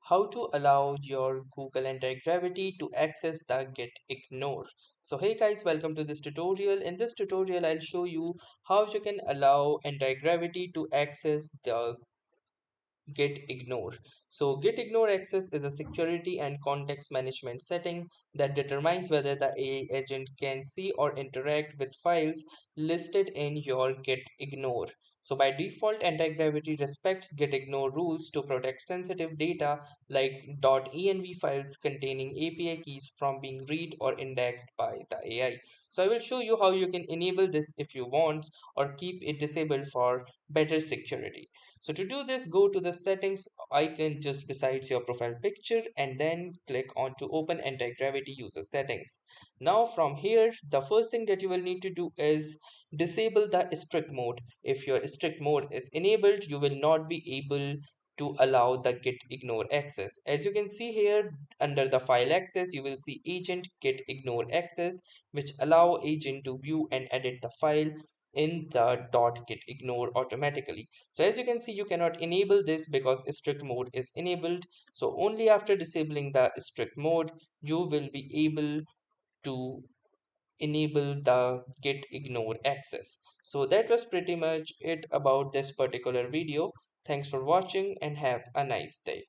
how to allow your Google Antigravity to access the Gitignore. So hey guys, welcome to this tutorial. In this tutorial, I'll show you how you can allow Antigravity to access the Gitignore. So Gitignore access is a security and context management setting that determines whether the AI agent can see or interact with files listed in your Gitignore. So by default, anti-gravity respects Gitignore rules to protect sensitive data like .env files containing API keys from being read or indexed by the AI. So I will show you how you can enable this if you want or keep it disabled for better security. So to do this, go to the settings icon just beside your profile picture and then click on to open anti-gravity user settings. Now from here, the first thing that you will need to do is disable the strict mode. If your strict mode is enabled, you will not be able to allow the Gitignore access. As you can see here under the file access, you will see agent Gitignore access, which allow agent to view and edit the file in the .gitignore automatically. So as you can see, you cannot enable this because strict mode is enabled. So only after disabling the strict mode, you will be able to enable the Gitignore access. So that was pretty much it about this particular video. Thanks for watching and have a nice day.